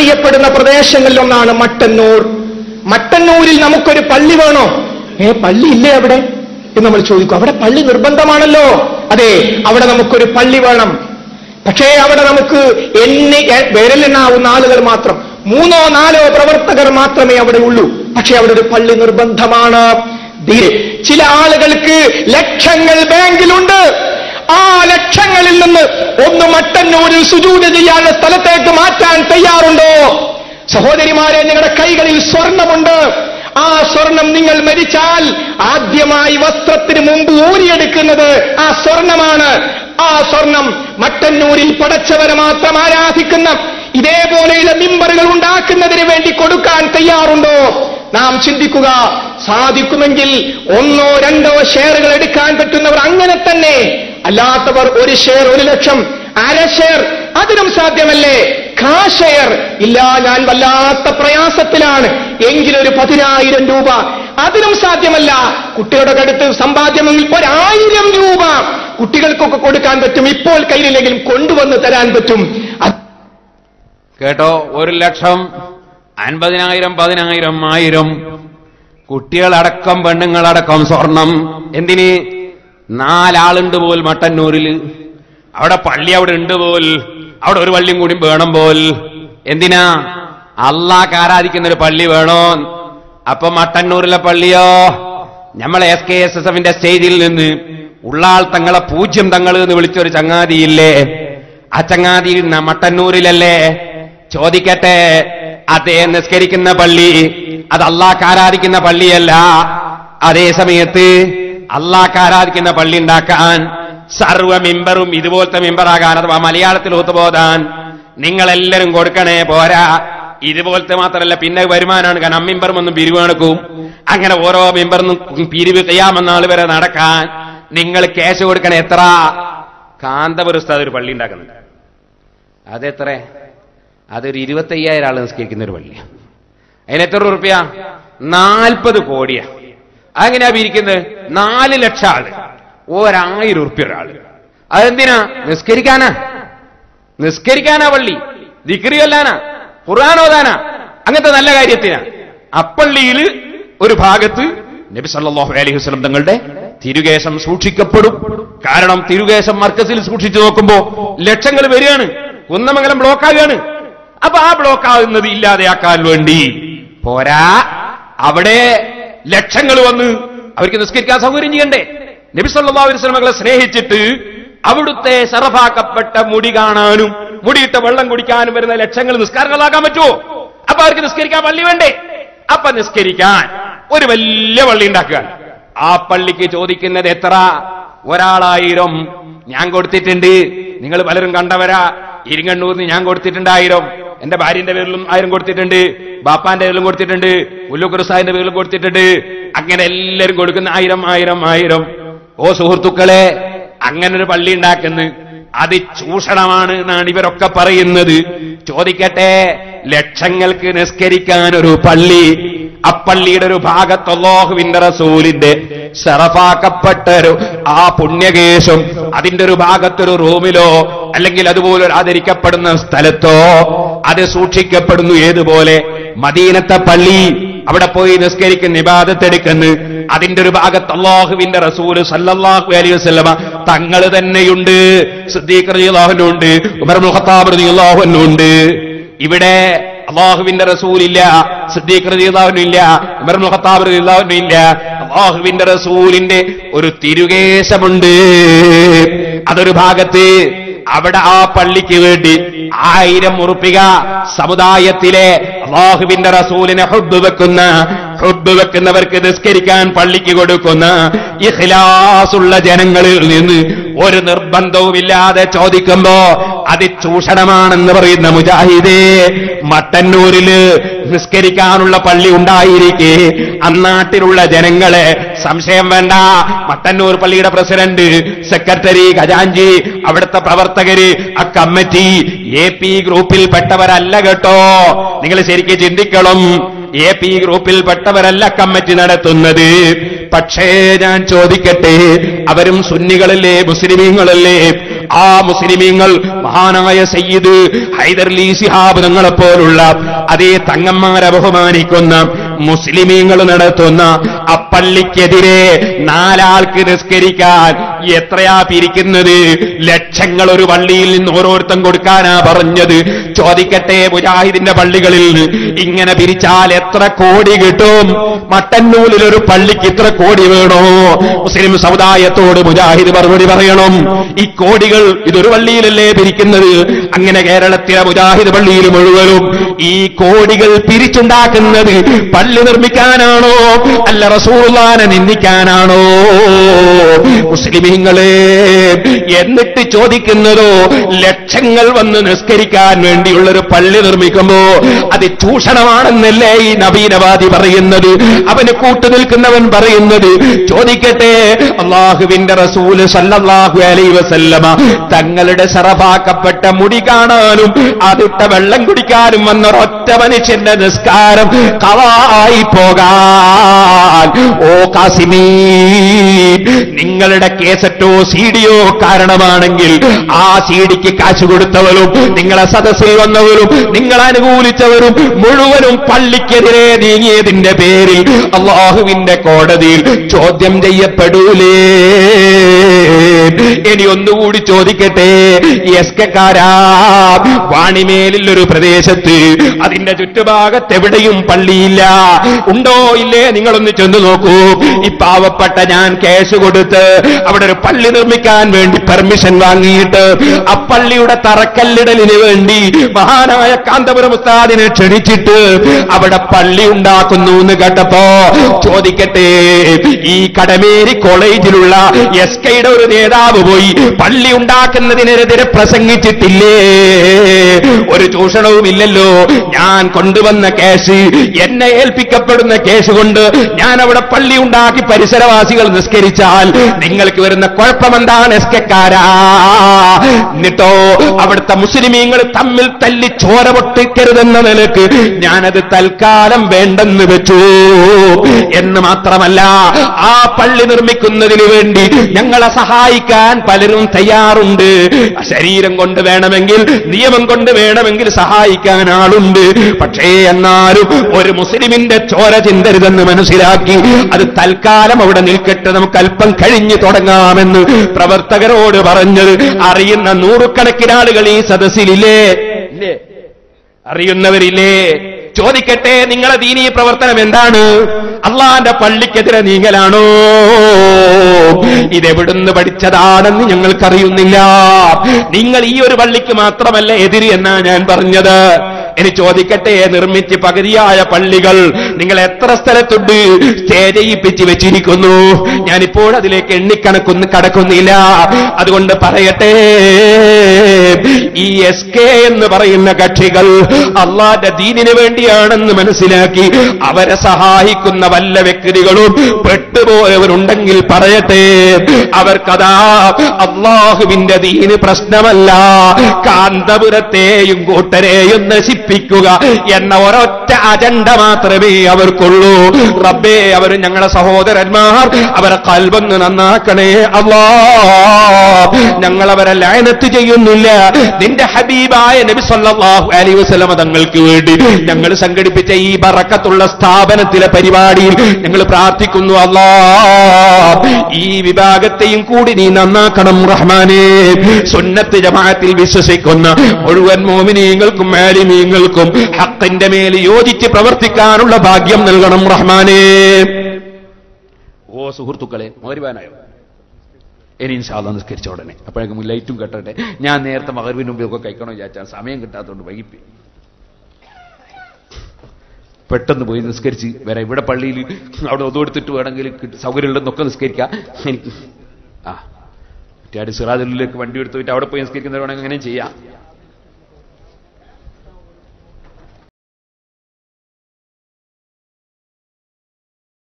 എന്നറിയപ്പെടുന്ന പ്രദേശങ്ങളിലൊന്നാണ് മട്ടന്നൂർ. മട്ടന്നൂരിൽ നമുക്കൊരു പള്ളി വേണോ? പള്ളി ഇല്ലേ അവിടെ എന്ന് നമ്മൾ ചോദിക്കും. അവിടെ പള്ളി നിർബന്ധമാണല്ലോ. അതെ, അവിടെ നമുക്കൊരു പള്ളി വേണം. പക്ഷേ അവിടെ നമുക്ക് വിരലെണ്ണാവുന്ന ആളുകൾ മാത്രം, 3-4 പ്രവർത്തകർ മാത്രമേ അവിടെ ഉള്ളൂ. പക്ഷേ അവിടെ ഒരു പള്ളി നിർബന്ധമാണ്. ചില ആളുകൾക്ക് ലക്ഷങ്ങൾ ബാങ്കിലുണ്ട്. ആ ലക്ഷങ്ങളിൽ നിന്ന് ഒന്ന് മട്ടന്നൂരിൽ സുജൂദ് ചെയ്യാനുള്ള സ്ഥലത്തേക്ക് മാറ്റാൻ തയ്യാറുണ്ടോ? സഹോദരിമാരെ, നിങ്ങളുടെ കൈകളിൽ സ്വർണമുണ്ട്. ആ സ്വർണം നിങ്ങൾ മരിച്ചാൽ ആദ്യമായി വസ്ത്രത്തിന് മുമ്പ് ഊരിയെടുക്കുന്നത് ആ സ്വർണമാണ്. ആ സ്വർണം മട്ടന്നൂരിൽ പടച്ചവരെ മാത്രം ആരാധിക്കുന്ന ഇതേപോലെയുള്ള മിമ്പറുകൾ ഉണ്ടാക്കുന്നതിന് വേണ്ടി കൊടുക്കാൻ തയ്യാറുണ്ടോ? നാം ചിന്തിക്കുക. സാധിക്കുമെങ്കിൽ 1-2 ഷെയറുകൾ എടുക്കാൻ പറ്റുന്നവർ അങ്ങനെ തന്നെ, അല്ലാത്തവർ 1 ഷെയർ 1 ലക്ഷം, 1/2 ഷെയർ, അതിനും സാധ്യമല്ലേ? ഷെയർ ഇല്ല, ഞാൻ വല്ലാത്ത പ്രയാസത്തിലാണ് എങ്കിലൊരു 10,000 രൂപ, അതിനും സാധ്യമല്ല. കുട്ടികളുടെ അടുത്ത് സമ്പാദ്യമെങ്കിൽ 1,000 രൂപ കുട്ടികൾക്കൊക്കെ കൊടുക്കാൻ പറ്റും. ഇപ്പോൾ കയ്യിലെങ്കിലും കൊണ്ടുവന്ന് തരാൻ പറ്റും. കേട്ടോ, 1 ലക്ഷം, 50,000, 10,000, 1000, കുട്ടികളടക്കം പെണ്ണുങ്ങളടക്കം സ്വർണം. എന്തിന്? 4 ആളുണ്ട് പോൽ മട്ടന്നൂരിൽ. അവിടെ പള്ളി അവിടെ ഉണ്ട് പോൽ. അവിടെ ഒരു പള്ളിയും കൂടി വേണം പോൽ. എന്തിനാ? അള്ളാഹ് ആരാധിക്കുന്നൊരു പള്ളി വേണോ? അപ്പൊ മട്ടന്നൂരിലെ പള്ളിയോ? നമ്മളെ SKSSFന്റെ സ്റ്റേജിൽ നിന്ന് ഉള്ളാൾ തങ്ങളെ 0 തങ്ങൾ എന്ന് വിളിച്ചൊരു ചങ്ങാതിയില്ലേ? ആ ചങ്ങാതി മട്ടന്നൂരിലല്ലേ? ചോദിക്കട്ടെ, അദ്ദേഹം നിസ്കരിക്കുന്ന പള്ളി അത് അള്ളാഹ് ആരാധിക്കുന്ന പള്ളിയല്ല. അതേ സമയത്ത് അള്ളാഹ് ആരാധിക്കുന്ന പള്ളി ഉണ്ടാക്കാൻ, സർവ മിമ്പറും ഇതുപോലത്തെ മിമ്പറാകാൻ, അഥവാ മലയാളത്തിൽ ഒത്തുപോതാൻ നിങ്ങളെല്ലാവരും കൊടുക്കണേ. പോരാ, ഇതുപോലത്തെ മാത്രമല്ല, പിന്നെ വരുമാനമാണ്. കാരണം അമ്മിമ്പറും ഒന്നും പിരിവ് നടക്കും. അങ്ങനെ ഓരോ മിമ്പറിനും പിരിവ് ചെയ്യാമെന്നാൾ വരെ നടക്കാൻ നിങ്ങൾ ക്യാഷ് കൊടുക്കണേ. എത്ര? കാന്തപുരം ഉസ്താദ് ഒരു പള്ളി ഉണ്ടാക്കുന്നുണ്ട്. അതെത്ര? അതൊരു 25,000 ആൾ നിസ്കരിക്കുന്ന ഒരു പള്ളി. അതിന് എത്ര റുപ്യ? 40 കോടിയാ. അതെങ്ങനെയാ പിരിക്കുന്നത്? 4 ലക്ഷം ആള്, 1,000 റുപ്യ ഒരാള്. അതെന്തിനാ? നിസ്കരിക്കാനാ പള്ളി, ദിക്റ് ചൊല്ലാനാ, ഖുർആൻ ഓതാനാ, അങ്ങനത്തെ നല്ല കാര്യത്തിനാ. അപ്പള്ളിയിൽ ഒരു ഭാഗത്ത് നബി സല്ലല്ലാഹു അലൈഹി വസല്ലം തങ്ങളുടെ തിരുകേശം സൂക്ഷിക്കപ്പെടും. കാരണം തിരുകേശം മർക്കസിൽ സൂക്ഷിച്ചു നോക്കുമ്പോ ലക്ഷങ്ങൾ വരികയാണ്, കുന്നമംഗലം ബ്ലോക്കാകുകയാണ്. അപ്പൊ ആ ബ്ലോക്കാകുന്നത് ഇല്ലാതെയാക്കാൻ വേണ്ടി പോരാ, അവിടെ ലക്ഷങ്ങൾ വന്ന് അവർക്ക് നിസ്കരിക്കാൻ സൗകര്യം ചെയ്യണ്ടേ? നബി സല്ലല്ലാഹു അലൈഹി വസല്ലം മകളെ സ്നേഹിച്ചിട്ട് അവിടുത്തെ ശറഫാക്കപ്പെട്ട മുടി കാണാനും മുടിയിട്ട വെള്ളം കുടിക്കാനും വരുന്ന ലക്ഷങ്ങൾ നിസ്കാരങ്ങളാക്കാൻ പറ്റുമോ? അപ്പൊ അവർക്ക് നിസ്കരിക്കാൻ പള്ളി വേണ്ടേ? അപ്പൊ നിസ്കരിക്കാൻ ഒരു വലിയ പള്ളി ഉണ്ടാക്കുക. ആ പള്ളിക്ക് ചോദിക്കുന്നത് എത്ര? 1,000 ഞാൻ കൊടുത്തിട്ടുണ്ട്. നിങ്ങൾ പലരും കണ്ടവരാ. ഇരിങ്ങണ്ണൂരിന് ഞാൻ കൊടുത്തിട്ടുണ്ട് 1000. എന്റെ ഭാര്യന്റെ പേരിലും 1000 കൊടുത്തിട്ടുണ്ട്, ബാപ്പാന്റെ പേരിലും കൊടുത്തിട്ടുണ്ട്, മുല്ലൂക്കുറുസാഹിന്റെ പേരിലും കൊടുത്തിട്ടുണ്ട്. അങ്ങനെ എല്ലാവരും കൊടുക്കുന്ന 1000. ഓ സുഹൃത്തുക്കളെ, അങ്ങനെ ഒരു പള്ളി ഉണ്ടാക്കുന്നത് അത് ചൂഷണമാണ് എന്നാണ് ഇവരൊക്കെ പറയുന്നത്. ചോദിക്കട്ടെ, ലക്ഷങ്ങൾക്ക് നിസ്കരിക്കാൻ ഒരു പള്ളി, അപ്പള്ളിയുടെ ഒരു ഭാഗത്ത് അല്ലാഹുവിന്റെ റസൂലിന്റെ ശറഫാക്കപ്പെട്ടൊരു ആ പുണ്യകേശം അതിന്റെ ഒരു ഭാഗത്തൊരു റൂമിലോ അല്ലെങ്കിൽ അതുപോലെ ആദരിക്കപ്പെടുന്ന സ്ഥലത്തോ അത് സൂക്ഷിക്കപ്പെടുന്നു. ഏതുപോലെ മദീനത്തെ പള്ളി, അവിടെ പോയി നിസ്കരിക്കുന്ന ഇബാദത്തെടുക്കുന്നു. അതിന്റെ ഒരു ഭാഗത്ത് അല്ലാഹുവിന്റെ റസൂൽ സല്ലല്ലാഹു അലൈഹി വസല്ലമ തങ്ങൾ തന്നെയുണ്ട്, സിദ്ദീഖ് റളിയല്ലാഹു അൻഹു ഉണ്ട്, ഉമർ ഇബ്നുൽ ഖത്താബ് റളിയല്ലാഹു അൻഹു ഉണ്ട്. ഇവിടെ അല്ലാഹുവിന്റെ റസൂലില്ല, സിദ്ദീഖ് റളിയല്ലാഹു അൻഹു ഇല്ല, ഉമർ ഇബ്നുൽ ഖത്താബ് റളിയല്ലാഹു അൻഹു ഇല്ല. അല്ലാഹുവിന്റെ റസൂലിന്റെ ഒരു തിരുകേശമുണ്ട്, അതൊരു ഭാഗത്ത്. അവിടെ ആ പള്ളിക്ക് വേണ്ടി 1000 ഉറുപ്പിക സമുദായത്തിലെ അല്ലാഹുവിന്റെ റസൂലിനെ ഹുബ്ബ് വെക്കുന്നവർക്ക് നിസ്കരിക്കാൻ പള്ളിക്ക് കൊടുക്കുന്ന ഇഖ്ലാസുള്ള ജനങ്ങളിൽ നിന്ന് ഒരു നിർബന്ധവുമില്ലാതെ ചോദിക്കുമ്പോ അത് ചൂഷണമാണെന്ന് പറയുന്ന മുജാഹിദേ, മട്ടന്നൂരില് നിസ്കരിക്കാനുള്ള പള്ളി ഉണ്ടായിരിക്കെ അന്നാട്ടിലുള്ള ജനങ്ങളെ സംശയം വേണ്ട. മട്ടന്നൂർ പള്ളിയുടെ പ്രസിഡന്റ്, സെക്രട്ടറി, ഖജാൻജി, അവിടുത്തെ പ്രവർത്തകര്, ആ കമ്മിറ്റി AP ഗ്രൂപ്പിൽ പെട്ടവരല്ല കേട്ടോ. നിങ്ങൾ ശരിക്കും ചിന്തിക്കണം. AP ഗ്രൂപ്പിൽ പെട്ടവരല്ല കമ്മിറ്റി നടത്തുന്നത്. പക്ഷേ ഞാൻ ചോദിക്കട്ടെ, അവരും സുന്നികളല്ലേ, മുസ്ലിമീങ്ങളല്ലേ? ആ മുസ്ലിമീങ്ങൾ മഹാനായ സയ്യിദ് ഹൈദർലി ശിഹാബ് തങ്ങളെപ്പോലുള്ള അതേ തങ്ങന്മാരെ ബഹുമാനിക്കുന്ന മുസ്ലിമീങ്ങൾ നടത്തുന്ന അപ്പള്ളിക്കെതിരെ 4 ആൾക്ക് നിസ്കരിക്കാൻ എത്രയാ പിരിക്കുന്നത്? ലക്ഷങ്ങൾ ഒരു പള്ളിയിൽ നിന്ന് ഓരോരുത്തം കൊടുക്കാനാ പറഞ്ഞത്. ചോദിക്കട്ടെ, മുജാഹിദിന്റെ പള്ളികളിൽ ഇങ്ങനെ പിരിച്ചാൽ എത്ര കോടി കിട്ടും? മട്ടന്നൂരിൽ ഒരു പള്ളിക്ക് ഇത്ര കോടി വേണോ? മുസ്ലിം സമുദായത്തോട് മുജാഹിദ് മറുപടി പറയണം. ഈ കോടികൾ ഇതൊരു പള്ളിയിലല്ലേ പിരിക്കുന്നത്? അങ്ങനെ കേരളത്തിലെ മുജാഹിദ് പള്ളിയിൽ മുഴുവനും ഈ കോടികൾ പിരിച്ചുണ്ടാക്കുന്നത് പള്ളി നിർമ്മിക്കാനാണോ അല്ല റസൂലുള്ളാഹിനെ നിന്ദിക്കാനാണോ? മുസ്ലിമീങ്ങളെ, എന്നിട്ട് ചോദിക്കുന്നതോ ലക്ഷങ്ങൾ വന്ന് നിസ്കരിക്കാൻ വേണ്ടിയുള്ളൊരു പള്ളി നിർമ്മിക്കുമ്പോ അത് ചൂഷണമാണെന്നല്ലേ ഈ നവീനവാദി പറയുന്നത്, അവന് കൂട്ടുനിൽക്കുന്നവൻ പറയുന്നത്? ചോദിക്കട്ടെ, അല്ലാഹുവിന്റെ റസൂല് സല്ലല്ലാഹു അലൈഹി വസല്ലമ തങ്ങളുടെ ശറഫാക്കപ്പെട്ട മുടി കാണാനും അതിട്ട വെള്ളം കുടിക്കാനും വന്ന ഒരൊറ്റ മനുഷ്യന്റെ നിസ്കാരം ഖളായി പോകാൻ ഓ കാസിമീ, നിങ്ങളുടെ കേസറ്റോ സീഡിയോ കാരണമാണെങ്കിൽ ആ സീഡിക്ക് കാശ് കൊടുത്തവരും നിങ്ങളെ സദസ്സിൽ വന്നവരും നിങ്ങളെ അനുകൂലിച്ചവരും മുഴുവനും പള്ളിക്കെതിരെ നീങ്ങിയതിന്റെ പേരിൽ അല്ലാഹുവിന്റെ കോടതിയിൽ ചോദ്യം ചെയ്യപ്പെടൂലേ? ഇനി ഒന്നുകൂടി ചോദിക്കട്ടെ, എസ്കക്കാരാ, വാണിമേലിൽ ഒരു പ്രദേശത്ത് അതിന്റെ ചുറ്റുഭാഗത്ത് എവിടെയും പള്ളിയില്ല, ഉണ്ടോ ഇല്ലേ? നിങ്ങളൊന്ന് ചെന്ന് നോക്കൂ. ഈ പാവപ്പെട്ട ഞാൻ കേസ് കൊടുത്ത് അവിടെ ഒരു പള്ളി നിർമ്മിക്കാൻ വേണ്ടി പെർമിഷൻ വാങ്ങിയിട്ട് ആ പള്ളിയുടെ തറക്കല്ലിടലിന് വേണ്ടി മഹാനായ കാന്തപുരം ഉസ്താദിനെ ക്ഷണിച്ചിട്ട് അവിടെ പള്ളി ഉണ്ടാക്കുന്നു എന്ന് കേട്ടപ്പോ ചോദിക്കട്ടെ, ഈ കടമേരി കോളേജിലുള്ള എസ്കയുടെ ഒരു നേതാവ് പോയി പള്ളി ഉണ്ടാക്കുന്നതിനെതിരെ പ്രസംഗിച്ചിട്ടില്ലേ? ഒരു ചൂഷണവുമില്ലല്ലോ. ഞാൻ കൊണ്ടുവന്ന കേസ്, എന്നെ ഏൽപ്പിക്കപ്പെടുന്ന കേസ് കൊണ്ട് ഞാൻ അവിടെ പള്ളി ഉണ്ടാക്കി പരിസരവാസികൾ നിസ്കരിച്ചാൽ നിങ്ങൾക്ക് വരുന്ന കുഴപ്പമെന്താണ് എസ്കക്കാരാ? എന്നിട്ടോ അവിടുത്തെ മുസ്ലിമീങ്ങൾ തമ്മിൽ തല്ലി ചോര പൊട്ടിക്കരുതെന്ന നിലക്ക് ഞാനത് തൽക്കാലം വേണ്ടെന്ന് വെച്ചു എന്ന് മാത്രമല്ല, ആ പള്ളി നിർമ്മിക്കുന്നതിന് വേണ്ടി ഞങ്ങളെ സഹായിക്കാൻ പലരും തയ്യാറുണ്ട്. ശരീരം കൊണ്ട് വേണമെങ്കിൽ നിയമം കൊണ്ട് വേണമെങ്കിൽ സഹായിക്കാൻ ആളുണ്ട്. പക്ഷേ എന്നാലും ഒരു മുസ്ലിമിന്റെ ചോര ചിന്തരുതെന്ന് മനസ്സിലാക്കി അത് തൽക്കാലം അവിടെ നിൽക്കട്ടെ, നമുക്ക് അല്പം കഴിഞ്ഞു തുടങ്ങാമെന്ന് പ്രവർത്തകരോട് പറഞ്ഞത് അറിയുന്ന നൂറുകണക്കിന് ആളുകൾ ഈ സദസ്സിലില്ലേ? അറിയുന്നവരില്ലേ? ചോദിക്കട്ടെ, നിങ്ങളെ ദീനീ പ്രവർത്തനം എന്താണ്? അള്ളാന്റെ പള്ളിക്കെതിരെ നീങ്ങലാണോ? ഇതെവിടുന്ന് പഠിച്ചതാണെന്ന് ഞങ്ങൾക്കറിയുന്നില്ല. നിങ്ങൾ ഈ ഒരു പള്ളിക്ക് മാത്രമല്ല എതിര് എന്നാ ഞാൻ പറഞ്ഞത്. ഇനി ചോദിക്കട്ടെ, നിർമ്മിച്ച് പകുതിയായ പള്ളികൾ നിങ്ങൾ എത്ര സ്ഥലത്തുണ്ട് സ്റ്റേജ് ചെയ്യിപ്പിച്ച് വെച്ചിരിക്കുന്നു? ഞാനിപ്പോൾ അതിലേക്ക് കടക്കുന്നില്ല. അതുകൊണ്ട് പറയട്ടെ, ഈ SK എന്ന് പറയുന്ന കക്ഷികൾ അള്ളാന്റെ ദീനിന് വേണ്ടിയാണെന്ന് മനസ്സിലാക്കി അവരെ സഹായിക്കുന്ന വല്ല വ്യക്തികളും പെട്ടുപോയവരുണ്ടെങ്കിൽ പറയട്ടെ, അവർക്കതാ അള്ളാഹുവിന്റെ ദീന് പ്രശ്നമല്ല, കാന്തപുരത്തെയും കൂട്ടരെയും നശിപ്പിക്കുക എന്ന ഒരൊറ്റ അജണ്ട മാത്രമേ അവർക്കുള്ളൂ. റബ്ബേ, അവർ ഞങ്ങളുടെ സഹോദരന്മാർ, അവരെ ഖൽബൊന്ന് നന്നാക്കണേ അല്ലാ. ഞങ്ങളവരെ ലഅനത്ത് ചെയ്യുന്നില്ല. നിന്റെ ഹബീബായ നബി സല്ലല്ലാഹു അലൈഹി വസല്ലം തങ്ങൾക്ക് വേണ്ടി ഞങ്ങൾ സംഘടിപ്പിച്ച ഈ ബറക്കത്തുള്ള സ്ഥാപനത്തിലെ പരിപാടിയിൽ ഞങ്ങൾ പ്രാർത്ഥിക്കുന്നു അല്ലാ, ഈ വിഭാഗത്തെയും കൂടി നീ നന്നാക്കണം റഹ്മാനേ. സുന്നത്ത് ജമാഅത്തിൽ വിശ്വസിക്കുന്ന മുഴുവൻ മോമിനീങ്ങൾക്കും ആലിമീങ്ങൾക്കും ഹഖിന്റെ മേൽ യോജിച്ച് പ്രവർത്തിക്കാനുള്ള ഭാഗ്യം നൽകണം റഹ്മാനേ. ഓ സുഹൃത്തുക്കളെ, മഗ്‌രിബാനായോ? ഇനി ഇൻഷാ അല്ലാഹ് നിസ്കരിച്ച ഉടനെ അപ്പോഴേക്കും ലൈറ്റും കെട്ടട്ടെ. ഞാൻ നേരത്തെ മഗ്‌രിബിന് മുമ്പൊക്കെ കഴിക്കണോ വിചാരിച്ചാൽ സമയം കിട്ടാത്തതുകൊണ്ട് വൈകിപ്പി പെട്ടെന്ന് പോയി നിസ്കരിച്ച് വരാം. ഇവിടെ പള്ളിയിൽ അവിടെ ഒതുകൊടുത്തിട്ട് വേണമെങ്കിൽ സൗകര്യമുള്ളതെന്നൊക്കെ നിസ്കരിക്കാം. എനിക്ക് മറ്റേ സിറാജുലിലേക്ക് വണ്ടി എടുത്ത് പോയിട്ട് അവിടെ പോയി നിസ്കരിക്കുന്നവരാണെങ്കിൽ അങ്ങനെ ചെയ്യാം.